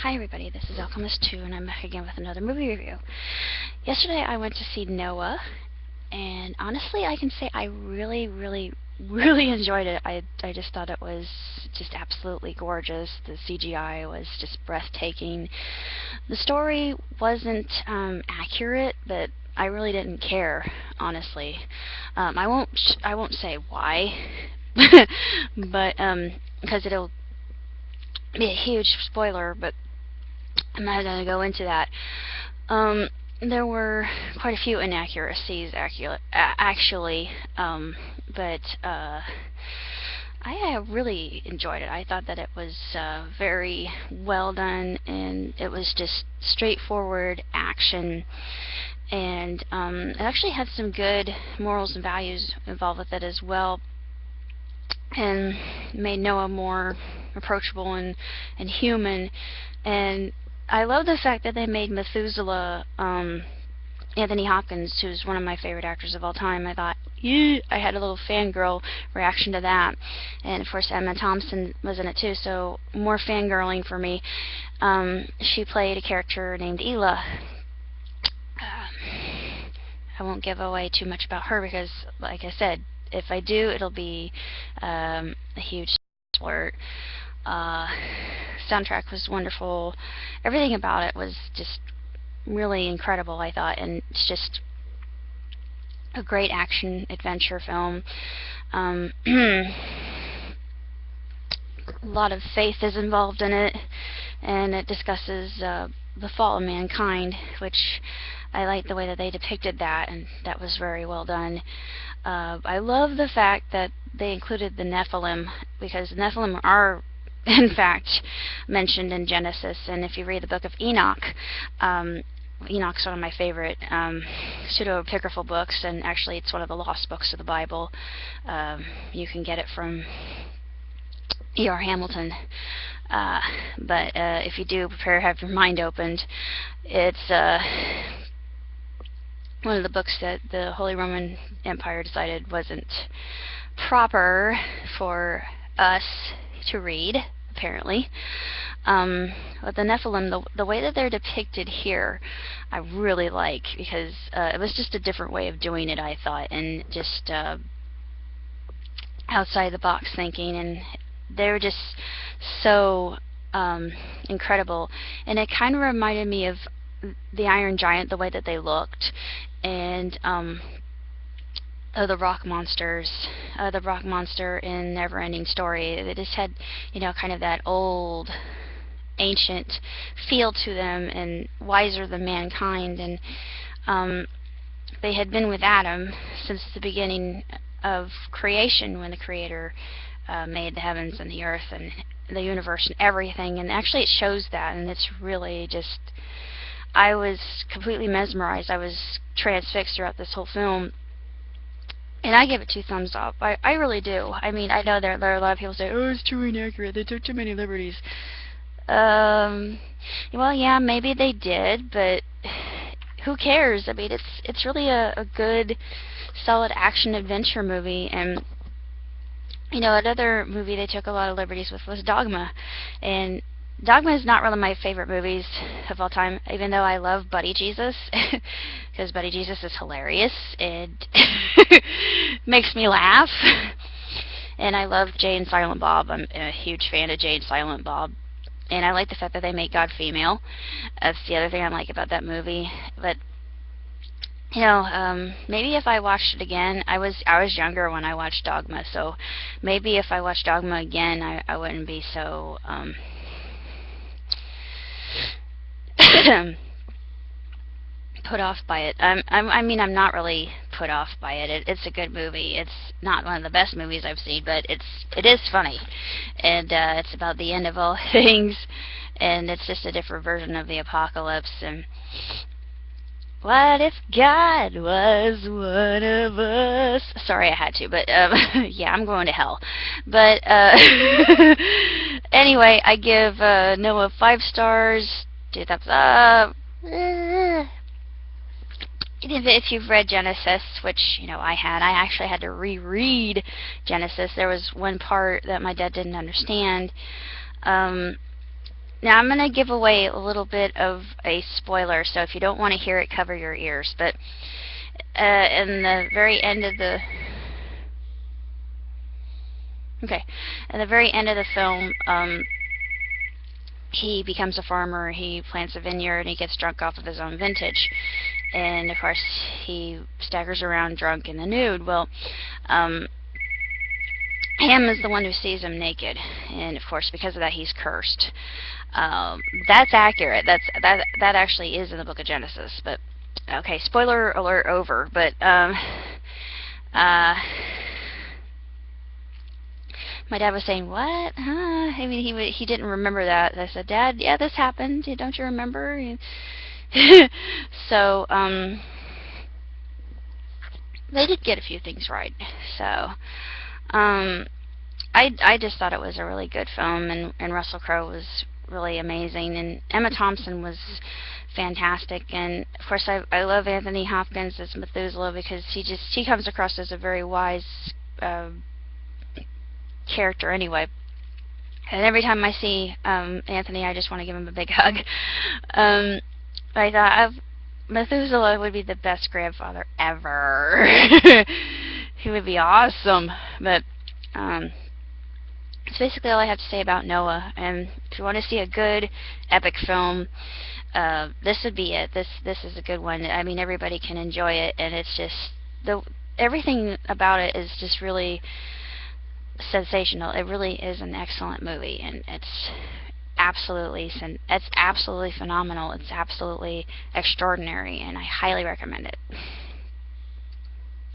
Hi everybody, this is Alchemist2 and I'm back again with another movie review. Yesterday I went to see Noah, and honestly I can say I really enjoyed it. I just thought it was just absolutely gorgeous. The CGI was just breathtaking. The story wasn't accurate, but I really didn't care, honestly. I won't say why, but because it'll be a huge spoiler, but I'm not going to go into that. There were quite a few inaccuracies, actually, but I really enjoyed it. I thought that it was very well done, and it was just straightforward action, and it actually had some good morals and values involved with it as well, and made Noah more approachable and human. And I love the fact that they made Methuselah Anthony Hopkins, who's one of my favorite actors of all time. I thought, yeah, I had a little fangirl reaction to that. And of course Emma Thompson was in it too, so more fangirling for me. She played a character named Ela. I won't give away too much about her because, like I said, if I do, it'll be a huge spoiler. Soundtrack was wonderful. Everything about it was just really incredible, I thought, and it's just a great action adventure film. A lot of faith is involved in it, and it discusses the fall of mankind, which I like the way that they depicted that, and that was very well done. I love the fact that they included the Nephilim, because the Nephilim are in fact mentioned in Genesis, and if you read the book of Enoch, Enoch's one of my favorite pseudo-apocryphal books, and actually it's one of the lost books of the Bible. You can get it from E.R. Hamilton, but if you do, prepare to have your mind opened. It's one of the books that the Holy Roman Empire decided wasn't proper for us to read, apparently. But the Nephilim, the way that they're depicted here, I really like, because it was just a different way of doing it, I thought, and just outside the box thinking, and they're just so incredible. And it kind of reminded me of the Iron Giant, the way that they looked, and the rock monsters, the rock monster in Neverending Story. They just had, kind of that old, ancient feel to them, and wiser than mankind. And they had been with Adam since the beginning of creation, when the Creator made the heavens and the earth and the universe and everything. And actually it shows that, and it's really just, I was completely mesmerized. I was transfixed throughout this whole film. And I give it 2 thumbs up. I really do. I mean, I know there are a lot of people say, oh, it's too inaccurate, they took too many liberties. Well, yeah, maybe they did, but who cares? I mean, it's really a good, solid action adventure movie. And another movie they took a lot of liberties with was Dogma. And Dogma is not one of my favorite movies of all time, even though I love Buddy Jesus, because Buddy Jesus is hilarious and makes me laugh. And I love Jay and Silent Bob. I'm a huge fan of Jay and Silent Bob. And I like the fact that they make God female. That's the other thing I like about that movie. But maybe if I watched it again, I was younger when I watched Dogma, so maybe if I watched Dogma again, I wouldn't be so put off by it. I mean, I'm not really put off by it. It's a good movie. It's not one of the best movies I've seen, but it is funny, and it's about the end of all things, and it's just a different version of the apocalypse. And what if God was one of us? Sorry, I had to, but yeah, I'm going to hell. But anyway, I give Noah 5 stars, 2 thumbs up. If you've read Genesis, which I actually had to reread Genesis. There was one part that my dad didn't understand, Now I'm going to give away a little bit of a spoiler, so if you don't want to hear it, cover your ears. But in the very end of the at the very end of the film, he becomes a farmer. He plants a vineyard, and he gets drunk off of his own vintage. And of course, he staggers around drunk in the nude. Well, Ham is the one who sees him naked, and of course, because of that, he's cursed. That's accurate. That actually is in the Book of Genesis. But okay, spoiler alert over. But my dad was saying, "What? Huh?" I mean, he didn't remember that. I said, "Dad, yeah, this happened. Don't you remember?" So they did get a few things right. So I just thought it was a really good film, and Russell Crowe was really amazing, and Emma Thompson was fantastic, and of course I love Anthony Hopkins as Methuselah because he comes across as a very wise character anyway. And every time I see Anthony, I just want to give him a big hug. I thought Methuselah would be the best grandfather ever. He would be awesome. But that's basically all I have to say about Noah. And if you want to see a good epic film, this would be it. This is a good one. I mean, everybody can enjoy it, and it's just everything about it is just really sensational. It really is an excellent movie, and it's absolutely phenomenal. It's absolutely extraordinary, and I highly recommend it.